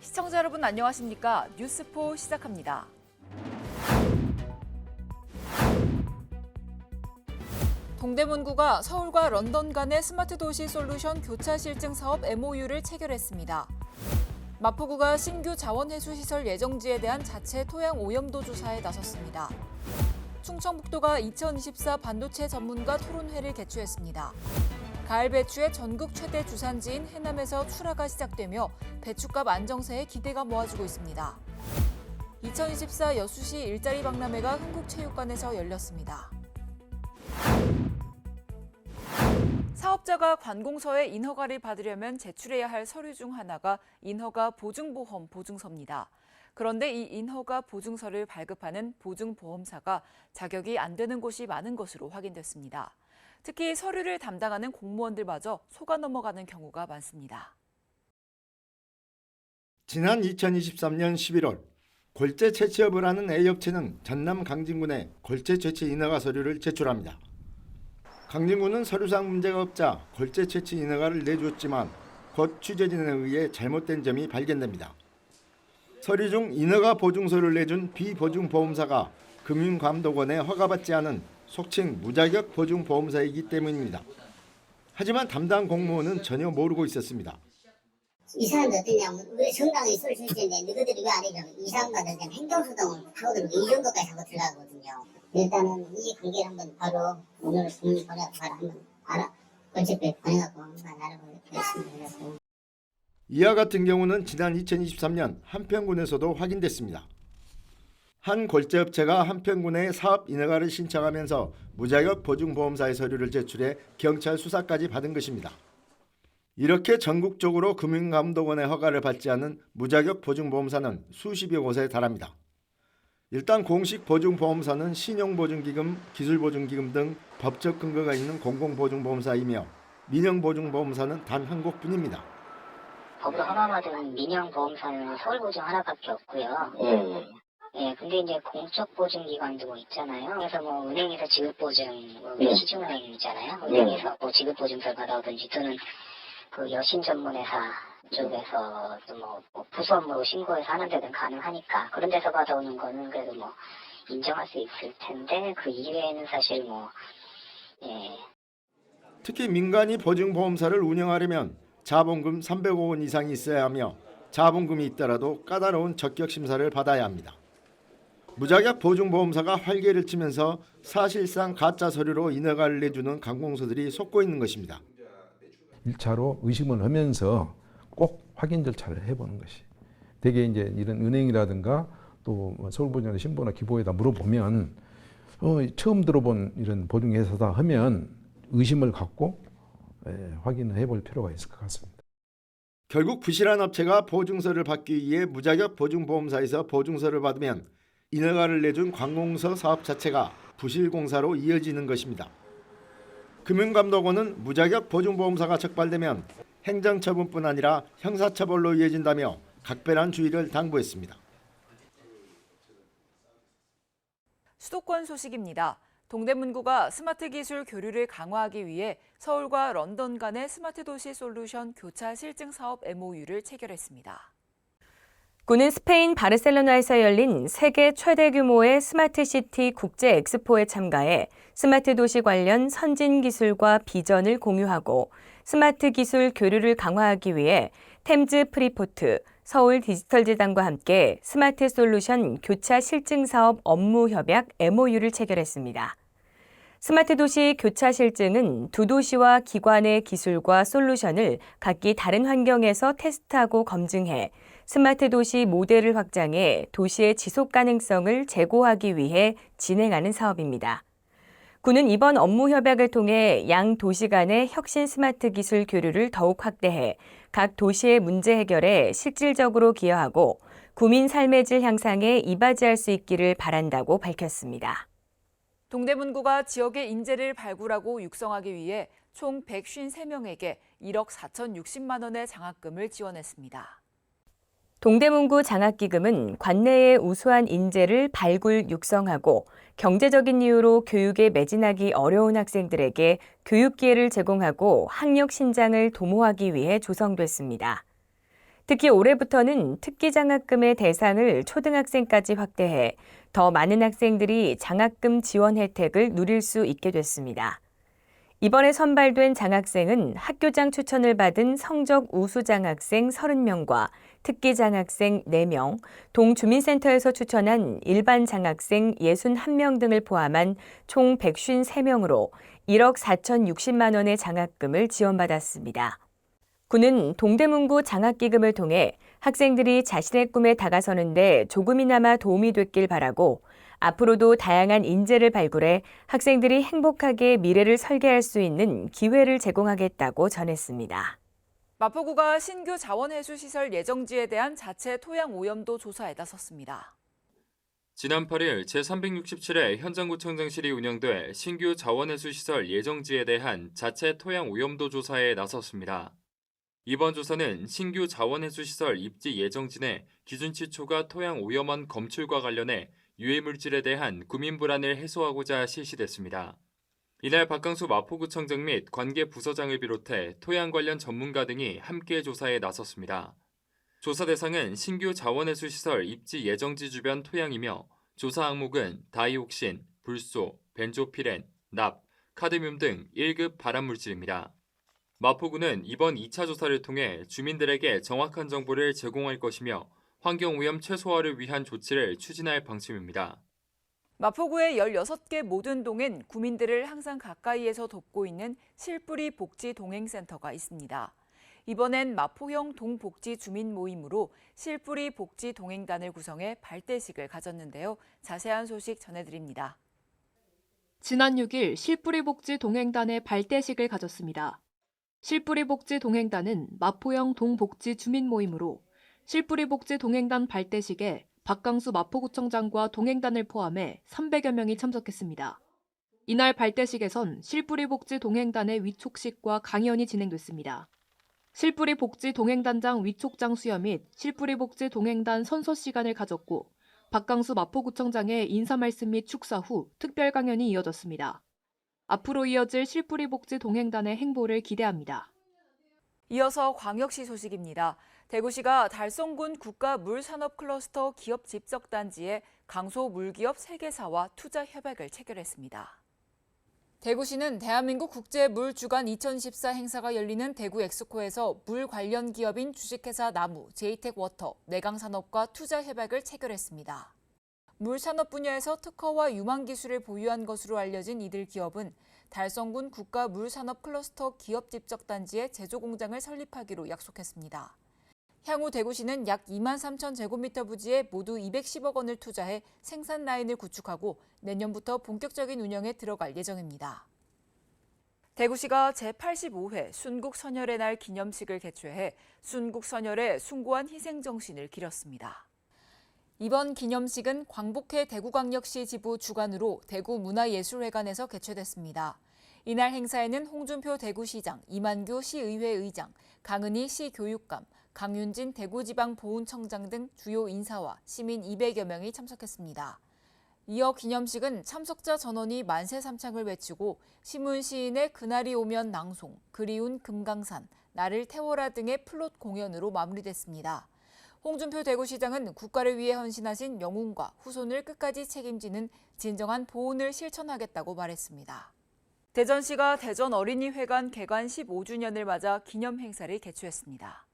시청자 여러분 안녕하십니까? 뉴스포 시작합니다. 동대문구가 서울과 런던 간의 스마트 도시 솔루션 교차 실증 사업 MOU를 체결했습니다. 마포구가 신규 자원회수시설 예정지에 대한 자체 토양 오염도 조사에 나섰습니다. 충청북도가 2024 반도체 전문가 토론회를 개최했습니다. 가을 배추의 전국 최대 주산지인 해남에서 출하가 시작되며 배추값 안정세에 기대가 모아지고 있습니다. 2024 여수시 일자리 박람회가 흥국체육관에서 열렸습니다. 사업자가 관공서에 인허가를 받으려면 제출해야 할 서류 중 하나가 인허가 보증보험 보증서입니다. 그런데 이 인허가 보증서를 발급하는 보증보험사가 자격이 안 되는 곳이 많은 것으로 확인됐습니다. 특히 서류를 담당하는 공무원들마저 속아 넘어가는 경우가 많습니다. 지난 2023년 11월 골재 채취업을 하는 A업체는 전남 강진군에 골재 채취 인허가 서류를 제출합니다. 강진군은 서류상 문제가 없자 골재 채취 인허가를 내주었지만 곧 취재진에 의해 잘못된 점이 발견됩니다. 서류 중 인허가 보증서를 내준 비보증보험사가 금융감독원에 허가받지 않은 속칭 무자격 보증보험사이기 때문입니다. 하지만 담당 공무원은 전혀 모르고 있었습니다. 이 사람들 어떠냐면 왜 정당에 있을 수 있는데 너희들이 왜 안 해줘? 이 사람들은 행정소송을 하고 들고 이 정도까지 하고 들어가거든요. 일단은 이 관계를 한번 바로 오늘 국민 번역 바로 한번 건축부에 보내갖고 한번 알아보겠습니다. 이와 같은 경우는 지난 2023년 한평군에서도 확인됐습니다. 한 골재업체가 한평군에 사업 인허가를 신청하면서 무자격 보증보험사의 서류를 제출해 경찰 수사까지 받은 것입니다. 이렇게 전국적으로 금융감독원의 허가를 받지 않은 무자격 보증보험사는 수십여 곳에 달합니다. 일단 공식 보증보험사는 신용보증기금, 기술보증기금 등 법적 근거가 있는 공공보증보험사이며 민영보증보험사는 단 한 곳뿐입니다. 법으로 허가받은 민영보험사는 서울보증 하나밖에 없고요. 근데 이제 공적 보증기관도 뭐 있잖아요. 그래서 뭐 은행에서 지급보증, 시중은행 있잖아요. 은행에서 뭐 지급보증서를 받아오든지 또는 그 여신 전문회사 쪽에서 또 뭐 부수 업무로 신고해서 하는 데는 가능하니까 그런 데서 받아오는 거는 그래도 뭐 인정할 수 있을 텐데 그 이외에는 사실 특히 민간이 보증보험사를 운영하려면 자본금 300억 원 이상이 있어야 하며 자본금이 있더라도 까다로운 적격 심사를 받아야 합니다. 무자격 보증보험사가 활개를 치면서 사실상 가짜 서류로 인허가를 내주는 관공서들이 솟고 있는 것입니다. 1차로 의심을 하면서 꼭 확인 절차를 해보는 것이. 대개 이제 이런 은행이라든가 또 서울보증원의 신보나 기보에다 물어보면 처음 들어본 이런 보증회사다 하면 의심을 갖고 확인을 해볼 필요가 있을 것 같습니다. 결국 부실한 업체가 보증서를 받기 위해 무자격 보증보험사에서 보증서를 받으면 인허가를 내준 관공서 사업 자체가 부실공사로 이어지는 것입니다. 금융감독원은 무자격 보증보험사가 적발되면 행정처분뿐 아니라 형사처벌로 이어진다며 각별한 주의를 당부했습니다. 수도권 소식입니다. 동대문구가 스마트 기술 교류를 강화하기 위해 서울과 런던 간의 스마트 도시 솔루션 교차 실증 사업 MOU를 체결했습니다. 구는 스페인 바르셀로나에서 열린 세계 최대 규모의 스마트시티 국제 엑스포에 참가해 스마트 도시 관련 선진 기술과 비전을 공유하고 스마트 기술 교류를 강화하기 위해 템즈 프리포트, 서울 디지털재단과 함께 스마트 솔루션 교차 실증 사업 업무 협약 MOU를 체결했습니다. 스마트 도시 교차 실증은 두 도시와 기관의 기술과 솔루션을 각기 다른 환경에서 테스트하고 검증해 스마트 도시 모델을 확장해 도시의 지속 가능성을 제고하기 위해 진행하는 사업입니다. 구는 이번 업무 협약을 통해 양 도시 간의 혁신 스마트 기술 교류를 더욱 확대해 각 도시의 문제 해결에 실질적으로 기여하고 구민 삶의 질 향상에 이바지할 수 있기를 바란다고 밝혔습니다. 동대문구가 지역의 인재를 발굴하고 육성하기 위해 총 153명에게 1억 4,060만 원의 장학금을 지원했습니다. 동대문구 장학기금은 관내의 우수한 인재를 발굴 육성하고 경제적인 이유로 교육에 매진하기 어려운 학생들에게 교육 기회를 제공하고 학력 신장을 도모하기 위해 조성됐습니다. 특히 올해부터는 특기장학금의 대상을 초등학생까지 확대해 더 많은 학생들이 장학금 지원 혜택을 누릴 수 있게 됐습니다. 이번에 선발된 장학생은 학교장 추천을 받은 성적 우수 장학생 30명과 특기 장학생 4명, 동주민센터에서 추천한 일반 장학생 61명 등을 포함한 총 153명으로 1억 4,060만 원의 장학금을 지원받았습니다. 군은 동대문구 장학기금을 통해 학생들이 자신의 꿈에 다가서는데 조금이나마 도움이 됐길 바라고 앞으로도 다양한 인재를 발굴해 학생들이 행복하게 미래를 설계할 수 있는 기회를 제공하겠다고 전했습니다. 마포구가 신규 자원해수시설 예정지에 대한 자체 토양 오염도 조사에 나섰습니다. 지난 8일 제367회 현장구청장실이 운영돼 신규 자원해수시설 예정지에 대한 자체 토양 오염도 조사에 나섰습니다. 이번 조사는 신규 자원해수시설 입지 예정지 내 기준치 초과 토양 오염원 검출과 관련해 유해물질에 대한 구민 불안을 해소하고자 실시됐습니다. 이날 박강수 마포구청장 및 관계 부서장을 비롯해 토양 관련 전문가 등이 함께 조사에 나섰습니다. 조사 대상은 신규 자원해수시설 입지 예정지 주변 토양이며 조사 항목은 다이옥신, 불소, 벤조피렌, 납, 카드뮴 등 1급 발암물질입니다. 마포구는 이번 2차 조사를 통해 주민들에게 정확한 정보를 제공할 것이며 환경오염 최소화를 위한 조치를 추진할 방침입니다. 마포구의 16개 모든 동엔 구민들을 항상 가까이에서 돕고 있는 실뿌리 복지 동행센터가 있습니다. 이번엔 마포형 동복지 주민 모임으로 실뿌리 복지 동행단을 구성해 발대식을 가졌는데요. 자세한 소식 전해드립니다. 지난 6일 실뿌리 복지 동행단의 발대식을 가졌습니다. 실뿌리 복지 동행단은 마포형 동복지 주민 모임으로 실뿌리 복지 동행단 발대식에 박강수 마포구청장과 동행단을 포함해 300여 명이 참석했습니다. 이날 발대식에선 실뿌리 복지 동행단의 위촉식과 강연이 진행됐습니다. 실뿌리 복지 동행단장 위촉장 수여 및 실뿌리 복지 동행단 선서 시간을 가졌고 박강수 마포구청장의 인사 말씀 및 축사 후 특별 강연이 이어졌습니다. 앞으로 이어질 실뿌리 복지 동행단의 행보를 기대합니다. 이어서 광역시 소식입니다. 대구시가 달성군 국가물산업클러스터 기업 집적단지에 강소물기업 3개사와 투자 협약을 체결했습니다. 대구시는 대한민국 국제물주간 2014 행사가 열리는 대구 엑스코에서 물 관련 기업인 주식회사 나무, 제이텍워터, 내강산업과 투자 협약을 체결했습니다. 물산업 분야에서 특허와 유망 기술을 보유한 것으로 알려진 이들 기업은 달성군 국가물산업클러스터 기업 집적단지에 제조공장을 설립하기로 약속했습니다. 향후 대구시는 약 2만 3천 제곱미터 부지에 모두 210억 원을 투자해 생산 라인을 구축하고 내년부터 본격적인 운영에 들어갈 예정입니다. 대구시가 제85회 순국선열의 날 기념식을 개최해 순국선열의 숭고한 희생정신을 기렸습니다. 이번 기념식은 광복회 대구광역시 지부 주관으로 대구문화예술회관에서 개최됐습니다. 이날 행사에는 홍준표 대구시장, 이만규 시의회 의장, 강은희 시교육감, 강윤진 대구지방보훈청장 등 주요 인사와 시민 200여 명이 참석했습니다. 이어 기념식은 참석자 전원이 만세 삼창을 외치고 시문 시인의 그날이 오면 낭송, 그리운 금강산, 나를 태워라 등의 플롯 공연으로 마무리됐습니다. 홍준표 대구시장은 국가를 위해 헌신하신 영웅과 후손을 끝까지 책임지는 진정한 보훈을 실천하겠다고 말했습니다. 대전시가 대전어린이회관 개관 15주년을 맞아 기념행사를 개최했습니다.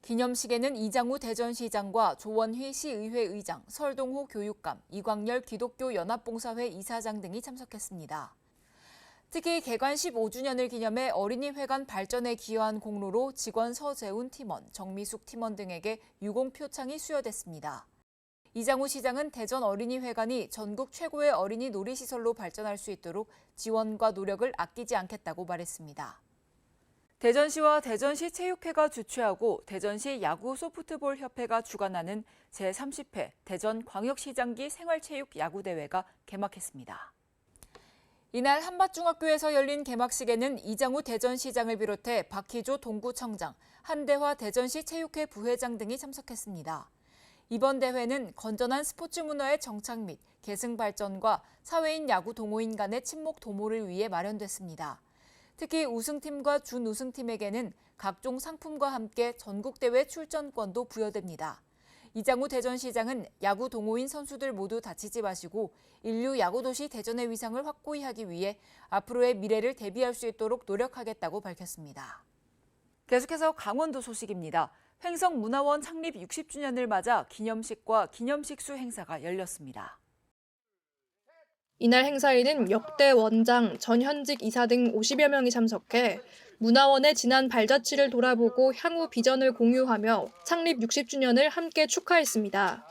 기념식에는 이장우 대전시장과 조원휘 시의회 의장, 설동호 교육감, 이광열 기독교 연합봉사회 이사장 등이 참석했습니다. 특히 개관 15주년을 기념해 어린이회관 발전에 기여한 공로로 직원 서재훈 팀원, 정미숙 팀원 등에게 유공표창이 수여됐습니다. 이장우 시장은 대전 어린이회관이 전국 최고의 어린이 놀이시설로 발전할 수 있도록 지원과 노력을 아끼지 않겠다고 말했습니다. 대전시와 대전시 체육회가 주최하고 대전시 야구 소프트볼 협회가 주관하는 제30회 대전광역시장기 생활체육 야구대회가 개막했습니다. 이날 한밭중학교에서 열린 개막식에는 이장우 대전시장을 비롯해 박희조 동구청장, 한대화 대전시 체육회 부회장 등이 참석했습니다. 이번 대회는 건전한 스포츠 문화의 정착 및 계승 발전과 사회인 야구 동호인 간의 친목 도모를 위해 마련됐습니다. 특히 우승팀과 준우승팀에게는 각종 상품과 함께 전국대회 출전권도 부여됩니다. 이장우 대전시장은 야구 동호인 선수들 모두 다치지 마시고 인류 야구도시 대전의 위상을 확고히 하기 위해 앞으로의 미래를 대비할 수 있도록 노력하겠다고 밝혔습니다. 계속해서 강원도 소식입니다. 횡성문화원 창립 60주년을 맞아 기념식과 기념식수 행사가 열렸습니다. 이날 행사에는 역대 원장, 전현직 이사 등 50여 명이 참석해 문화원의 지난 발자취를 돌아보고 향후 비전을 공유하며 창립 60주년을 함께 축하했습니다.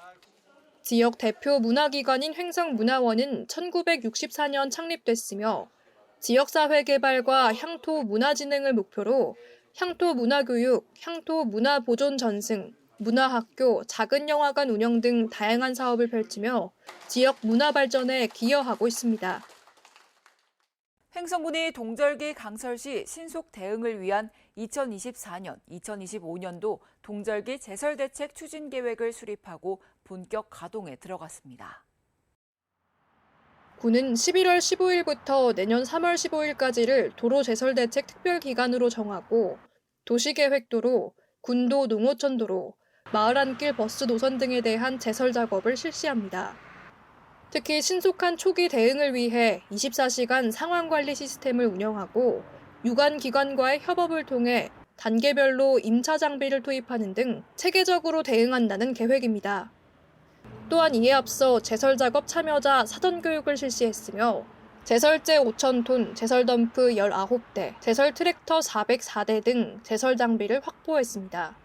지역 대표 문화기관인 횡성문화원은 1964년 창립됐으며 지역사회 개발과 향토 문화진흥을 목표로 향토 문화교육, 향토 문화보존 전승, 문화학교, 작은 영화관 운영 등 다양한 사업을 펼치며 지역 문화 발전에 기여하고 있습니다. 횡성군이 동절기 강설 시 신속 대응을 위한 2024년, 2025년도 동절기 제설대책 추진 계획을 수립하고 본격 가동에 들어갔습니다. 군은 11월 15일부터 내년 3월 15일까지를 도로 제설대책 특별기간으로 정하고 도시계획도로, 군도 농어촌도로, 마을안길 버스 노선 등에 대한 제설 작업을 실시합니다. 특히 신속한 초기 대응을 위해 24시간 상황관리 시스템을 운영하고 유관기관과의 협업을 통해 단계별로 임차 장비를 투입하는 등 체계적으로 대응한다는 계획입니다. 또한 이에 앞서 제설 작업 참여자 사전 교육을 실시했으며 제설제 5,000톤, 제설덤프 19대, 제설 트랙터 404대 등 제설 장비를 확보했습니다.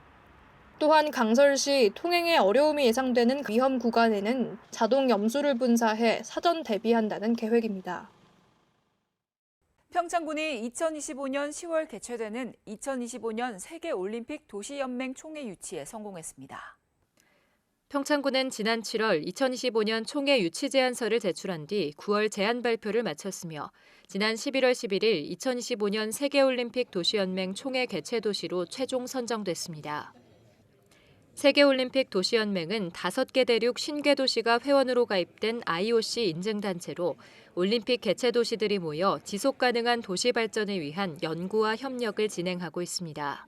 또한 강설시 통행에 어려움이 예상되는 위험 구간에는 자동 염수를 분사해 사전 대비한다는 계획입니다. 평창군이 2025년 10월 개최되는 2025년 세계올림픽 도시연맹 총회 유치에 성공했습니다. 평창군은 지난 7월 2025년 총회 유치 제안서를 제출한 뒤 9월 제안 발표를 마쳤으며 지난 11월 11일 2025년 세계올림픽 도시연맹 총회 개최 도시로 최종 선정됐습니다. 세계올림픽 도시연맹은 5개 대륙 신개 도시가 회원으로 가입된 IOC 인증단체로 올림픽 개최 도시들이 모여 지속 가능한 도시 발전을 위한 연구와 협력을 진행하고 있습니다.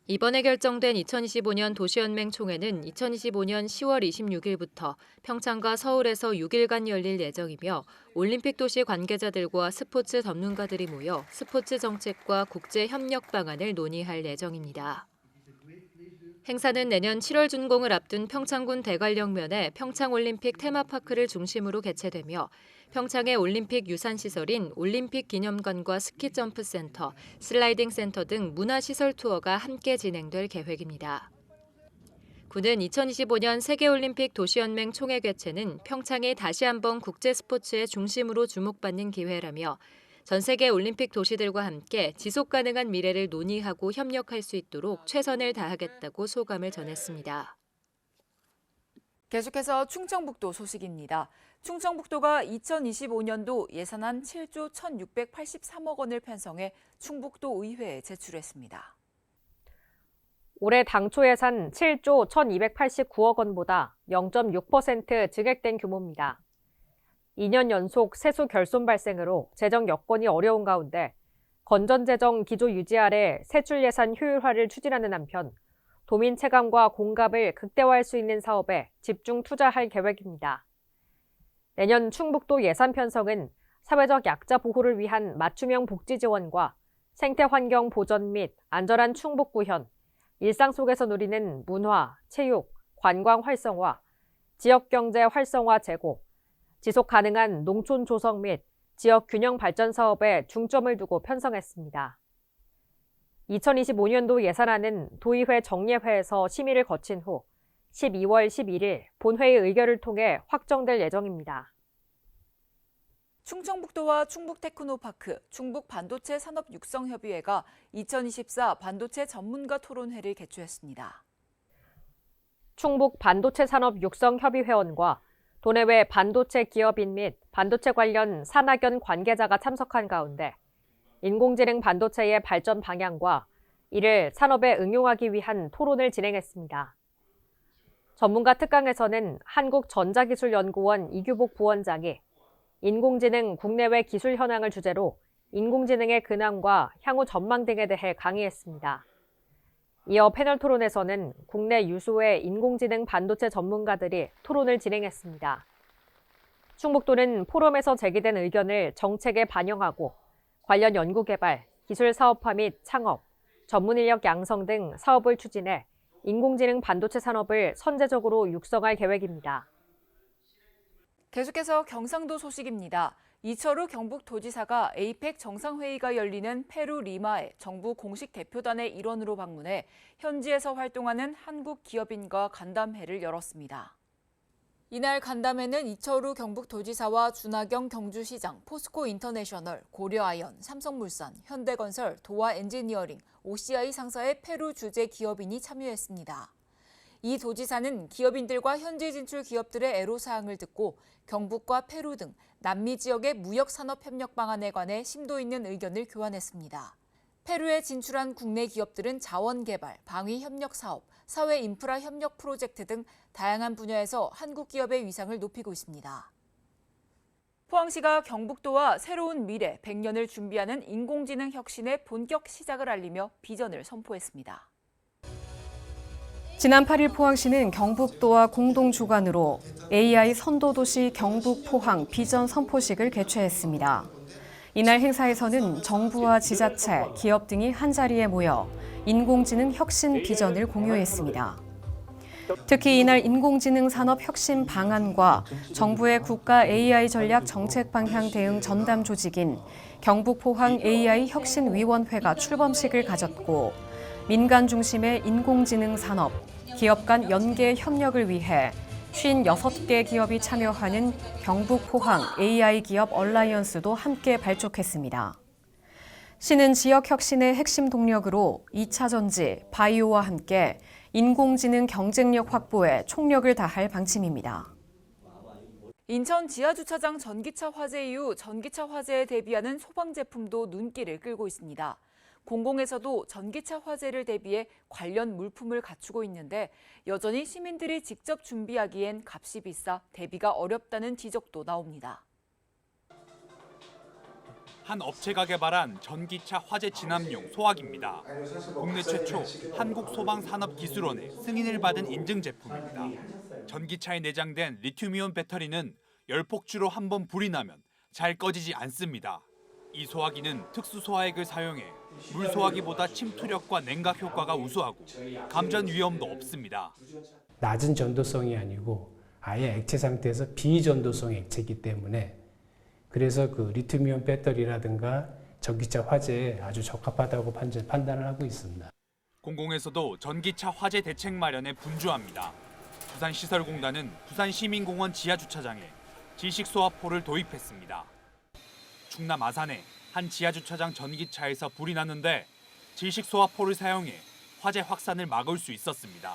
이번에 결정된 2025년 도시연맹 총회는 2025년 10월 26일부터 평창과 서울에서 6일간 열릴 예정이며 올림픽 도시 관계자들과 스포츠 전문가들이 모여 스포츠 정책과 국제 협력 방안을 논의할 예정입니다. 행사는 내년 7월 준공을 앞둔 평창군 대관령면에 평창올림픽 테마파크를 중심으로 개최되며 평창의 올림픽 유산시설인 올림픽 기념관과 스키점프센터, 슬라이딩 센터 등 문화시설 투어가 함께 진행될 계획입니다. 군은 2025년 세계올림픽 도시연맹 총회 개최는 평창이 다시 한번 국제 스포츠의 중심으로 주목받는 기회라며 전 세계 올림픽 도시들과 함께 지속 가능한 미래를 논의하고 협력할 수 있도록 최선을 다하겠다고 소감을 전했습니다. 계속해서 충청북도 소식입니다. 충청북도가 2025년도 예산안 7조 1,683억 원을 편성해 충북도 의회에 제출했습니다. 올해 당초 예산 7조 1,289억 원보다 0.6% 증액된 규모입니다. 2년 연속 세수 결손 발생으로 재정 여건이 어려운 가운데 건전재정 기조 유지 아래 세출 예산 효율화를 추진하는 한편 도민 체감과 공감을 극대화할 수 있는 사업에 집중 투자할 계획입니다. 내년 충북도 예산 편성은 사회적 약자 보호를 위한 맞춤형 복지 지원과 생태환경 보전 및 안전한 충북 구현, 일상 속에서 누리는 문화, 체육, 관광 활성화, 지역경제 활성화 제고, 지속 가능한 농촌 조성 및 지역 균형 발전 사업에 중점을 두고 편성했습니다. 2025년도 예산안은 도의회 정례회에서 심의를 거친 후 12월 11일 본회의 의결을 통해 확정될 예정입니다. 충청북도와 충북테크노파크, 충북반도체산업육성협의회가 2024 반도체 전문가 토론회를 개최했습니다. 충북반도체산업육성협의회원과 도내외 반도체 기업인 및 반도체 관련 산학연 관계자가 참석한 가운데 인공지능 반도체의 발전 방향과 이를 산업에 응용하기 위한 토론을 진행했습니다. 전문가 특강에서는 한국전자기술연구원 이규복 부원장이 인공지능 국내외 기술 현황을 주제로 인공지능의 근황과 향후 전망 등에 대해 강의했습니다. 이어 패널 토론에서는 국내 유수의 인공지능 반도체 전문가들이 토론을 진행했습니다. 충북도는 포럼에서 제기된 의견을 정책에 반영하고 관련 연구개발, 기술 사업화 및 창업, 전문 인력 양성 등 사업을 추진해 인공지능 반도체 산업을 선제적으로 육성할 계획입니다. 계속해서 경상도 소식입니다. 이철우 경북도지사가 에이펙 정상회의가 열리는 페루 리마에 정부 공식 대표단의 일원으로 방문해 현지에서 활동하는 한국 기업인과 간담회를 열었습니다. 이날 간담회는 이철우 경북도지사와 준하경 경주시장, 포스코 인터내셔널, 고려아연, 삼성물산, 현대건설, 도화엔지니어링, OCI 상사의 페루 주재 기업인이 참여했습니다. 이 도지사는 기업인들과 현지 진출 기업들의 애로사항을 듣고 경북과 페루 등 남미 지역의 무역산업 협력 방안에 관해 심도 있는 의견을 교환했습니다. 페루에 진출한 국내 기업들은 자원개발, 방위협력 사업, 사회 인프라 협력 프로젝트 등 다양한 분야에서 한국 기업의 위상을 높이고 있습니다. 포항시가 경북도와 새로운 미래 100년을 준비하는 인공지능 혁신의 본격 시작을 알리며 비전을 선포했습니다. 지난 8일 포항시는 경북도와 공동 주관으로 AI 선도도시 경북 포항 비전 선포식을 개최했습니다. 이날 행사에서는 정부와 지자체, 기업 등이 한자리에 모여 인공지능 혁신 비전을 공유했습니다. 특히 이날 인공지능 산업 혁신 방안과 정부의 국가 AI 전략 정책 방향 대응 전담 조직인 경북 포항 AI 혁신위원회가 출범식을 가졌고 민간 중심의 인공지능 산업, 기업 간 연계 협력을 위해 56개 기업이 참여하는 경북 포항 AI 기업 얼라이언스도 함께 발족했습니다. 시는 지역 혁신의 핵심 동력으로 2차 전지, 바이오와 함께 인공지능 경쟁력 확보에 총력을 다할 방침입니다. 인천 지하주차장 전기차 화재 이후 전기차 화재에 대비하는 소방 제품도 눈길을 끌고 있습니다. 공공에서도 전기차 화재를 대비해 관련 물품을 갖추고 있는데 여전히 시민들이 직접 준비하기엔 값이 비싸 대비가 어렵다는 지적도 나옵니다. 한 업체가 개발한 전기차 화재 진압용 소화기입니다. 국내 최초 한국소방산업기술원의 승인을 받은 인증 제품입니다. 전기차에 내장된 리튬이온 배터리는 열폭주로 한번 불이 나면 잘 꺼지지 않습니다. 이 소화기는 특수 소화액을 사용해 물 소화기보다 침투력과 냉각 효과가 우수하고 감전 위험도 없습니다. 낮은 전도성이 아니고 아예 액체 상태에서 비전도성 액체이기 때문에 그래서 그 리튬이온 배터리라든가 전기차 화재에 아주 적합하다고 판단을 하고 있습니다. 공공에서도 전기차 화재 대책 마련에 분주합니다. 부산시설공단은 부산시민공원 지하주차장에 지식소화포를 도입했습니다. 충남 아산에 한 지하주차장 전기차에서 불이 났는데 지식소화포를 사용해 화재 확산을 막을 수 있었습니다.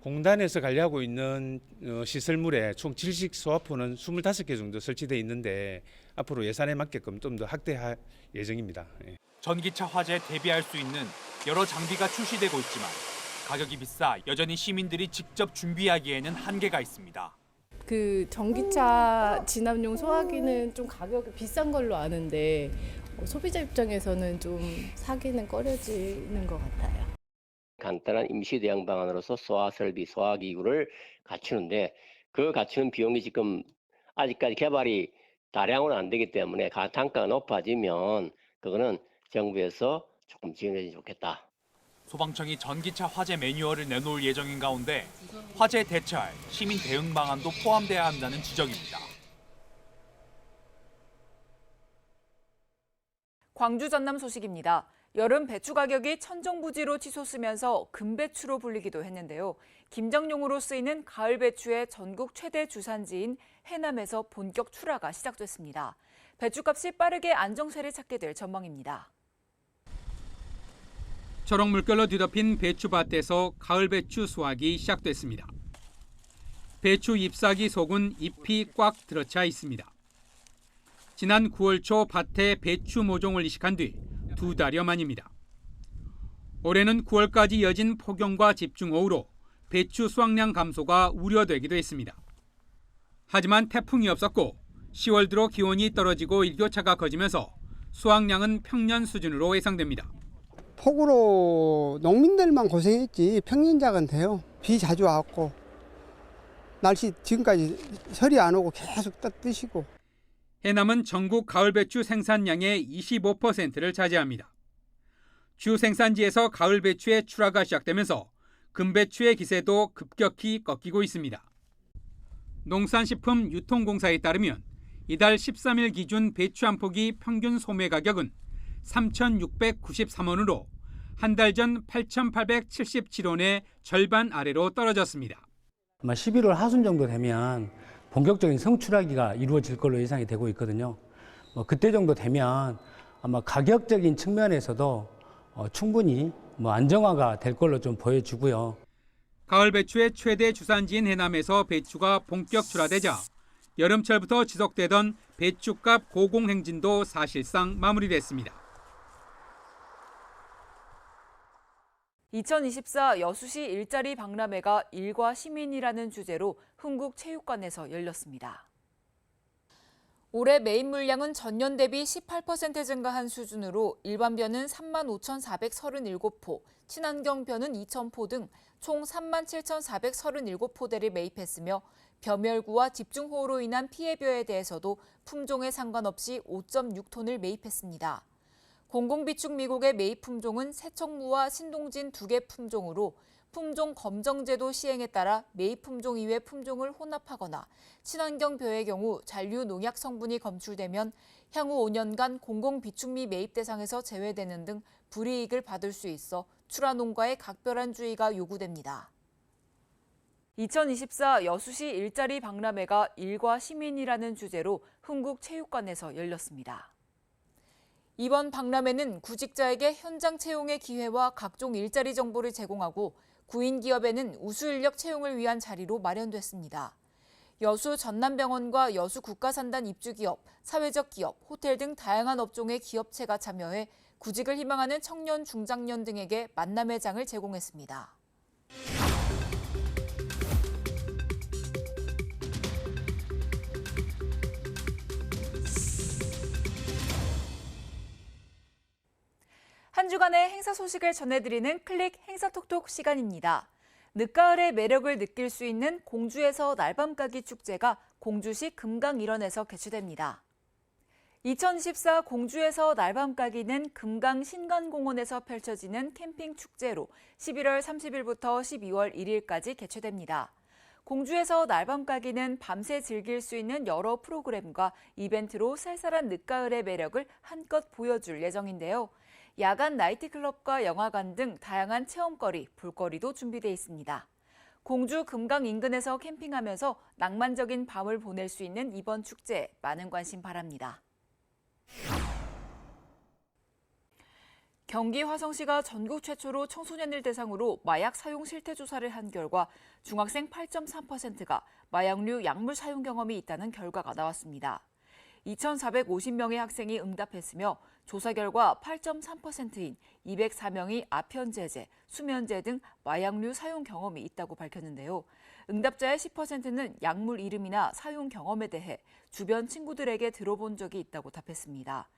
공단에서 관리하고 있는 시설물에 총 질식소화포는 25개 정도 설치되어 있는데 앞으로 예산에 맞게끔 좀 더 확대할 예정입니다. 전기차 화재에 대비할 수 있는 여러 장비가 출시되고 있지만 가격이 비싸 여전히 시민들이 직접 준비하기에는 한계가 있습니다. 그 전기차 진압용 소화기는 좀 가격이 비싼 걸로 아는데 소비자 입장에서는 좀 사기는 꺼려지는 것 같아요. 간단한 임시 대응 방안으로서 소화 설비, 소화 기구를 갖추는데 그 갖추는 비용이 지금 아직까지 개발이 다량으로는 안 되기 때문에 단가가 높아지면 그거는 정부에서 조금 지원해 주면 좋겠다. 소방청이 전기차 화재 매뉴얼을 내놓을 예정인 가운데 화재에 대처할 시민 대응 방안도 포함돼야 한다는 지적입니다. 광주 전남 소식입니다. 여름 배추 가격이 천정부지로 치솟으면서 금배추로 불리기도 했는데요. 김장용으로 쓰이는 가을 배추의 전국 최대 주산지인 해남에서 본격 출하가 시작됐습니다. 배추값이 빠르게 안정세를 찾게 될 전망입니다. 초록 물결로 뒤덮인 배추밭에서 가을 배추 수확이 시작됐습니다. 배추 잎사귀 속은 잎이 꽉 들어차 있습니다. 지난 9월 초 밭에 배추 모종을 이식한 뒤 2달여 만입니다. 올해는 9월까지 이어진 폭염과 집중호우로 배추 수확량 감소가 우려되기도 했습니다. 하지만 태풍이 없었고 10월 들어 기온이 떨어지고 일교차가 커지면서 수확량은 평년 수준으로 예상됩니다. 폭우로 농민들만 고생했지 평년작은돼요. 비 자주 왔고 날씨 지금까지 설이 안 오고 계속 뜨시고. 해남은 전국 가을 배추 생산량의 25%를 차지합니다. 주 생산지에서 가을 배추의 출하가 시작되면서 금배추의 기세도 급격히 꺾이고 있습니다. 농산식품유통공사에 따르면 이달 13일 기준 배추 한 포기 평균 소매 가격은 3,693원으로 한 달 전 8,877원의 절반 아래로 떨어졌습니다. 아마 11월 하순 정도 되면 본격적인 성출하기가 이루어질 걸로 예상이 되고 있거든요. 그때 정도 되면 아마 가격적인 측면에서도 충분히 안정화가 될 걸로 좀 보여지고요. 가을 배추의 최대 주산지인 해남에서 배추가 본격 출하되자 여름철부터 지속되던 배추값 고공행진도 사실상 마무리됐습니다. 2024 여수시 일자리 박람회가 일과 시민이라는 주제로 흥국체육관에서 열렸습니다. 올해 매입 물량은 전년 대비 18% 증가한 수준으로 일반변은 35,437포, 친환경변은 2,000포 등 총 37,437포대를 매입했으며 벼멸구와 집중호우로 인한 피해벼에 대해서도 품종에 상관없이 5.6톤을 매입했습니다. 공공비축 미국의 매입 품종은 새총무와 신동진 2개 품종으로 품종 검정제도 시행에 따라 매입 품종 이외 품종을 혼합하거나 친환경벼의 경우 잔류 농약 성분이 검출되면 향후 5년간 공공비축미 매입 대상에서 제외되는 등 불이익을 받을 수 있어 출하농가의 각별한 주의가 요구됩니다. 2024 여수시 일자리 박람회가 일과 시민이라는 주제로 흥국체육관에서 열렸습니다. 이번 박람회는 구직자에게 현장 채용의 기회와 각종 일자리 정보를 제공하고 구인 기업에는 우수 인력 채용을 위한 자리로 마련됐습니다. 여수 전남병원과 여수 국가산단 입주기업, 사회적 기업, 호텔 등 다양한 업종의 기업체가 참여해 구직을 희망하는 청년, 중장년 등에게 만남의 장을 제공했습니다. 한 주간의 행사 소식을 전해드리는 클릭 행사톡톡 시간입니다. 늦가을의 매력을 느낄 수 있는 공주에서 날밤가기 축제가 공주시 금강일원에서 개최됩니다. 2024 공주에서 날밤가기는 금강 신관공원에서 펼쳐지는 캠핑 축제로 11월 30일부터 12월 1일까지 개최됩니다. 공주에서 날밤가기는 밤새 즐길 수 있는 여러 프로그램과 이벤트로 쌀쌀한 늦가을의 매력을 한껏 보여줄 예정인데요. 야간 나이트클럽과 영화관 등 다양한 체험거리, 볼거리도 준비되어 있습니다. 공주 금강 인근에서 캠핑하면서 낭만적인 밤을 보낼 수 있는 이번 축제에 많은 관심 바랍니다. 경기 화성시가 전국 최초로 청소년을 대상으로 마약 사용 실태 조사를 한 결과 중학생 8.3%가 마약류 약물 사용 경험이 있다는 결과가 나왔습니다. 2,450명의 학생이 응답했으며 조사 결과 8.3%인 204명이 아편제제, 수면제 등 마약류 사용 경험이 있다고 밝혔는데요. 응답자의 10%는 약물 이름이나 사용 경험에 대해 주변 친구들에게 들어본 적이 있다고 답했습니다.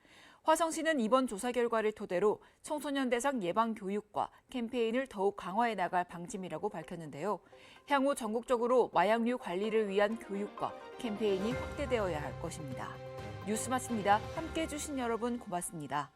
화성시는 이번 조사 결과를 토대로 청소년 대상 예방 교육과 캠페인을 더욱 강화해 나갈 방침이라고 밝혔는데요. 향후 전국적으로 마약류 관리를 위한 교육과 캠페인이 확대되어야 할 것입니다. 뉴스 마칩니다. 함께해 주신 여러분 고맙습니다.